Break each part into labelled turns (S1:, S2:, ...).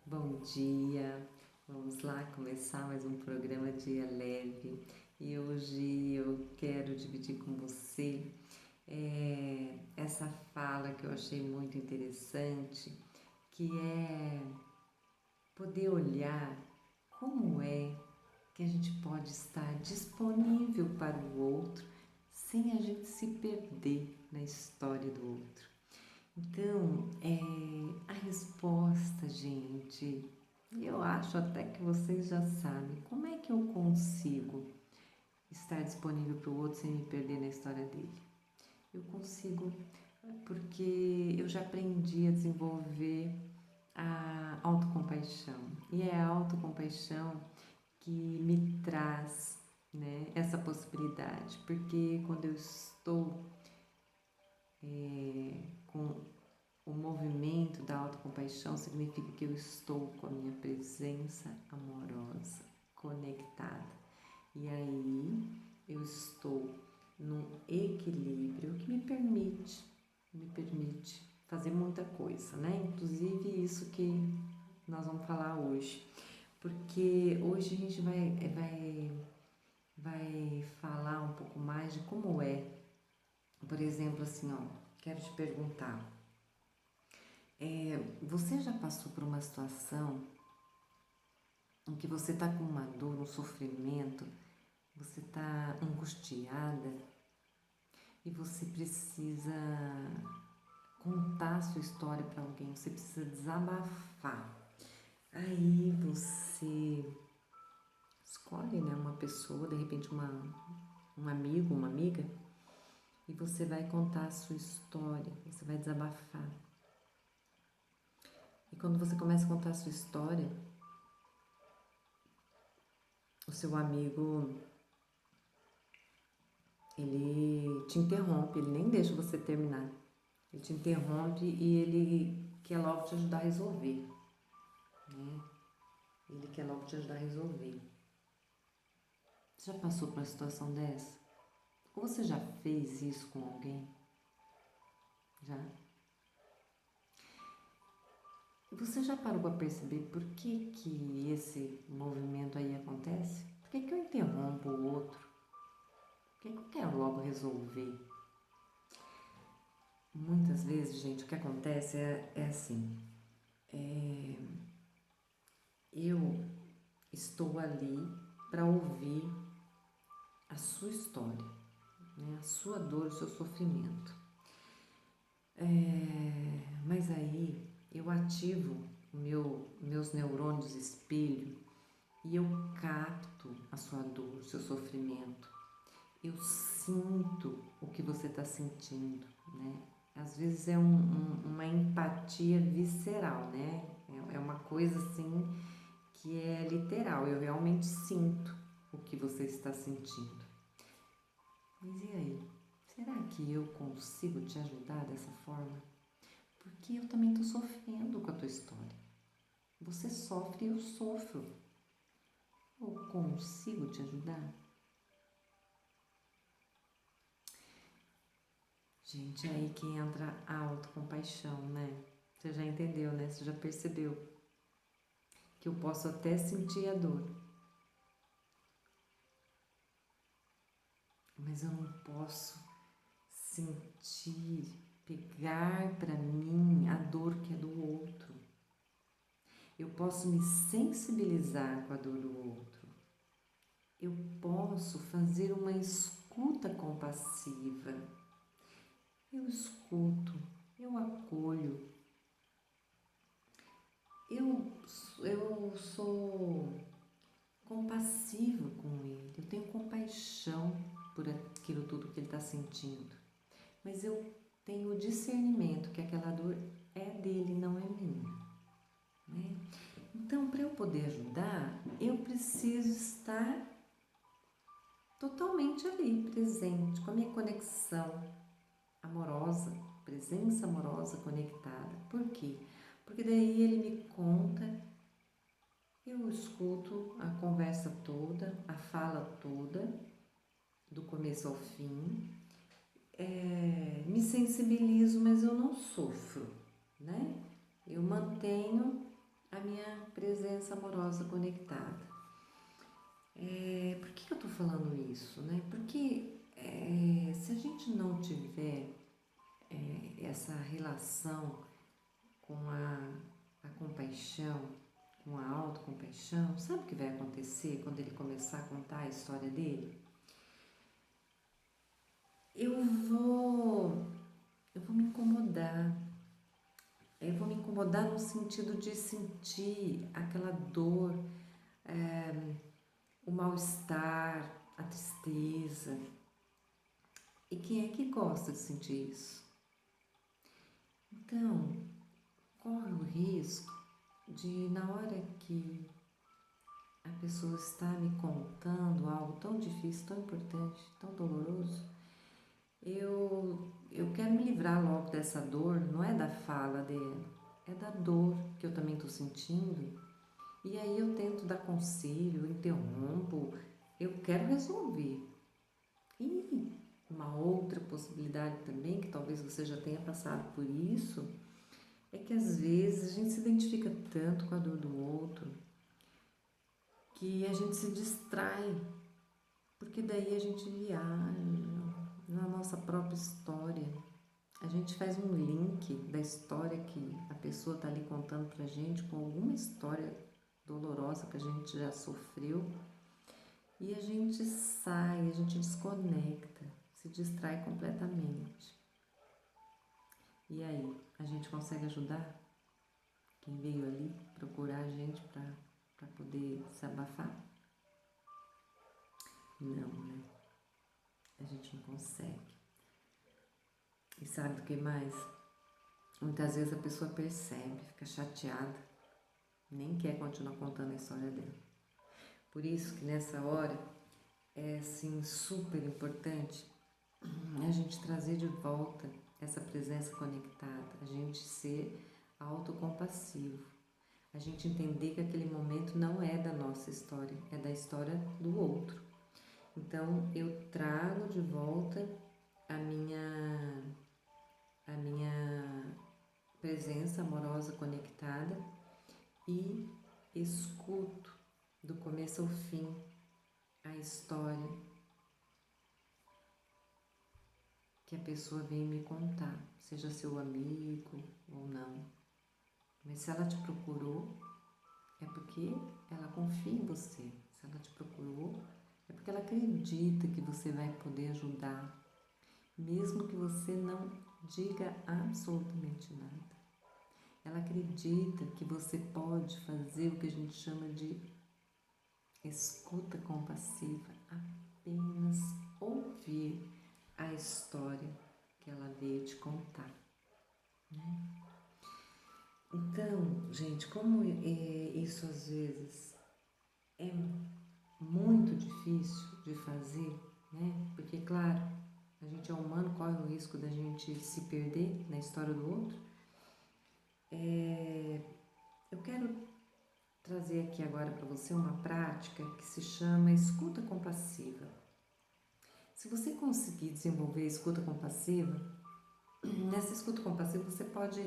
S1: Bom dia, vamos lá começar mais um programa Dia Leve e hoje eu quero dividir com você essa fala que eu achei muito interessante, que é poder olhar como é que a gente pode estar disponível para o outro sem a gente se perder na história do outro. Então, a resposta, gente, eu acho até que vocês já sabem. Como é que eu consigo estar disponível para o outro sem me perder na história dele? Eu consigo porque eu já aprendi a desenvolver a autocompaixão. E é a autocompaixão que me traz, né, essa possibilidade. Porque quando eu estou com o movimento da autocompaixão, significa que eu estou com a minha presença amorosa, conectada. E aí eu estou num equilíbrio que me permite fazer muita coisa, né? Inclusive isso que nós vamos falar hoje. Porque hoje a gente vai falar um pouco mais de como é. Por exemplo, assim, ó, quero te perguntar. Você já passou por uma situação em que você está com uma dor, um sofrimento, você está angustiada e você precisa contar a sua história para alguém, você precisa desabafar. Aí você escolhe, né, uma pessoa, de repente um amigo, uma amiga, e você vai contar a sua história, você vai desabafar. E quando você começa a contar a sua história, o seu amigo, ele te interrompe, ele nem deixa você terminar. Ele te interrompe e ele quer logo te ajudar a resolver, né? Ele quer logo te ajudar a resolver. Você já passou por uma situação dessa? Ou você já fez isso com alguém? Já? E você já parou para perceber por que esse movimento aí acontece? Por que eu interrompo o outro? Por que eu quero logo resolver? Muitas vezes, gente, o que acontece é assim. Eu estou ali para ouvir a sua história, né? A sua dor, o seu sofrimento. Mas aí eu ativo meus neurônios espelho e eu capto a sua dor, o seu sofrimento. Eu sinto o que você está sentindo, né? Às vezes é uma empatia visceral, né? É uma coisa assim que é literal. Eu realmente sinto o que você está sentindo. Mas e aí? Será que eu consigo te ajudar dessa forma? Porque eu também estou sofrendo com a tua história. Você sofre e eu sofro. Eu consigo te ajudar? Gente, é aí que entra a autocompaixão, né? Você já entendeu, né? Você já percebeu que eu posso até sentir a dor, mas eu não posso sentir, pegar para mim a dor que é do outro. Eu posso me sensibilizar com a dor do outro. Eu posso fazer uma escuta compassiva. Eu escuto, eu acolho. Eu sou compassiva com ele, eu tenho compaixão por aquilo tudo que ele está sentindo, mas eu tenho o discernimento que aquela dor é dele, não é minha, né? Então, para eu poder ajudar, eu preciso estar totalmente ali, presente, com a minha conexão amorosa, presença amorosa conectada. Por quê? Porque daí ele me conta, eu escuto a conversa toda, a fala toda, do começo ao fim, me sensibilizo, mas eu não sofro, né? Eu mantenho a minha presença amorosa conectada. Por que eu tô falando isso, né? Porque se a gente não tiver essa relação com a compaixão, com a autocompaixão, sabe o que vai acontecer quando ele começar a contar a história dele? Eu vou me incomodar. Eu vou me incomodar no sentido de sentir aquela dor, o mal-estar, a tristeza. E quem é que gosta de sentir isso? Então, corre o risco de, na hora que a pessoa está me contando algo tão difícil, tão importante, tão doloroso, eu quero me livrar logo dessa dor, não é da fala dela, é da dor que eu também estou sentindo. E aí eu tento dar conselho, interrompo, eu quero resolver. E uma outra possibilidade também, que talvez você já tenha passado por isso, é que às vezes a gente se identifica tanto com a dor do outro que a gente se distrai, porque daí a gente viaja na nossa própria história. A gente faz um link da história que a pessoa está ali contando pra gente com alguma história dolorosa que a gente já sofreu e a gente sai, a gente desconecta, se distrai completamente. E aí, a gente consegue ajudar quem veio ali procurar a gente para poder se abafar? Não, né? A gente não consegue. E sabe o que mais? Muitas vezes a pessoa percebe, fica chateada, nem quer continuar contando a história dela. Por isso que nessa hora é assim super importante a gente trazer de volta essa presença conectada, a gente ser autocompassivo, a gente entender que aquele momento não é da nossa história, é da história do outro. Então eu trago de volta a minha presença amorosa conectada e escuto do começo ao fim a história que a pessoa vem me contar, seja seu amigo ou não. Mas se ela te procurou, é porque ela confia em você. Se ela te procurou, é porque ela acredita que você vai poder ajudar, mesmo que você não diga absolutamente nada. Ela acredita que você pode fazer o que a gente chama de escuta compassiva, apenas ouvir a história que ela veio te contar, né? Então, gente, como isso às vezes é muito difícil de fazer, né? Porque, claro, a gente é humano, corre o risco da gente se perder na história do outro. Eu quero trazer aqui agora para você uma prática que se chama escuta compassiva. Se você conseguir desenvolver a escuta compassiva, nessa escuta compassiva você pode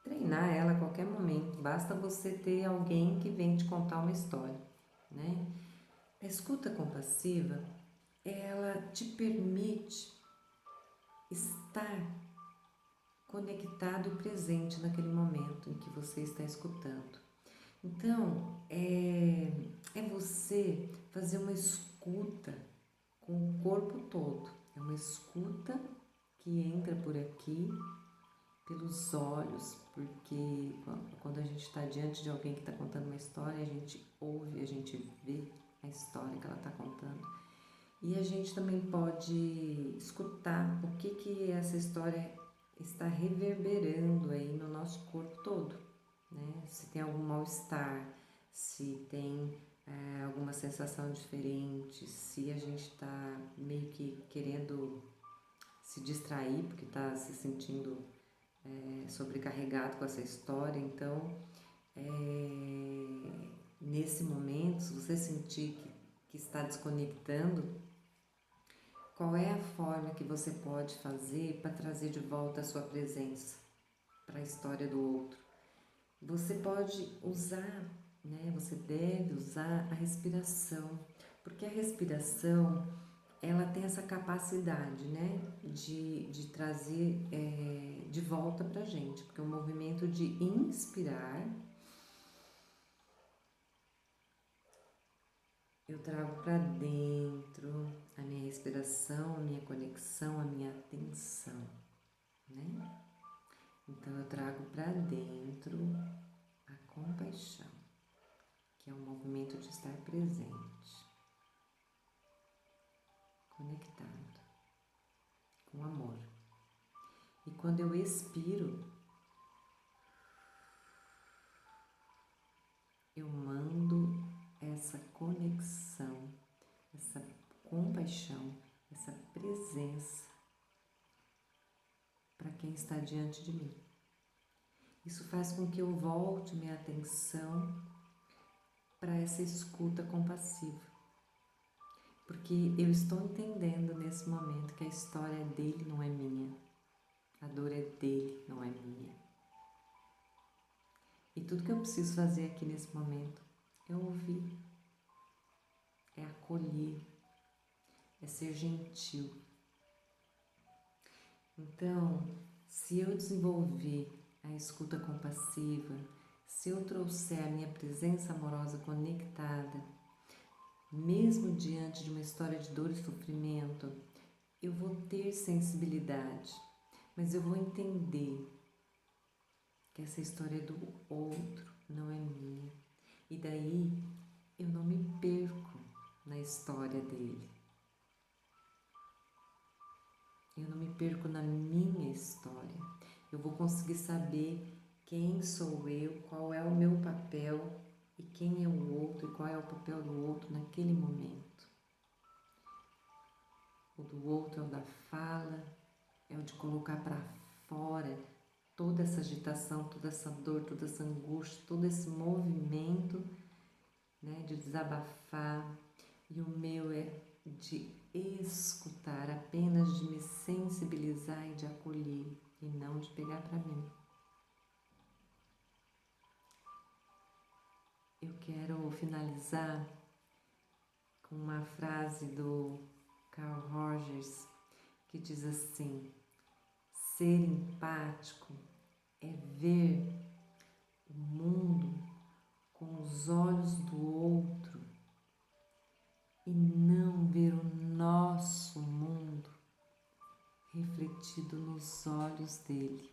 S1: treinar ela a qualquer momento, basta você ter alguém que vem te contar uma história, né? A escuta compassiva, ela te permite estar conectado e presente naquele momento em que você está escutando. Então, é você fazer uma escuta com o corpo todo. É uma escuta que entra por aqui, pelos olhos, porque quando a gente está diante de alguém que está contando uma história, a gente ouve, a gente vê a história que ela está contando. E a gente também pode escutar o que essa história está reverberando aí no nosso corpo todo, né? Se tem algum mal-estar, se tem alguma sensação diferente, se a gente está meio que querendo se distrair porque está se sentindo sobrecarregado com essa história. Então, nesse momento, se você sentir que está desconectando, qual é a forma que você pode fazer para trazer de volta a sua presença para a história do outro? você pode usar, né? Você deve usar a respiração, porque a respiração ela tem essa capacidade, né, de trazer de volta pra gente, porque é um movimento de inspirar, eu trago para dentro a minha respiração, a minha conexão, a minha atenção, né? Então eu trago para dentro a compaixão, que é um movimento de estar presente, conectado com amor. E quando eu expiro, eu mando essa conexão, essa compaixão, essa presença para quem está diante de mim. Isso faz com que eu volte minha atenção para essa escuta compassiva, porque eu estou entendendo nesse momento que a história dele não é minha, a dor é dele, não é minha. E tudo que eu preciso fazer aqui nesse momento é ouvir, é acolher, é ser gentil. Então, se eu desenvolver a escuta compassiva, se eu trouxer a minha presença amorosa conectada, mesmo diante de uma história de dor e sofrimento, eu vou ter sensibilidade, mas eu vou entender que essa história é do outro, não é minha. E daí eu não me perco na história dele. Eu não me perco na minha história. Eu vou conseguir saber quem sou eu, qual é o meu papel e quem é o outro e qual é o papel do outro naquele momento. O do outro é o da fala, é o de colocar para fora toda essa agitação, toda essa dor, toda essa angústia, todo esse movimento, né, de desabafar. E o meu é de escutar, apenas de me sensibilizar e de acolher, e não de pegar para mim. Eu quero finalizar com uma frase do Carl Rogers que diz assim: ser empático é ver o mundo com os olhos do outro e não ver o nosso mundo refletido nos olhos dele.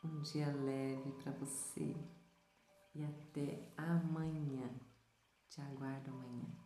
S1: Um dia leve para você e até amanhã. Te aguardo amanhã.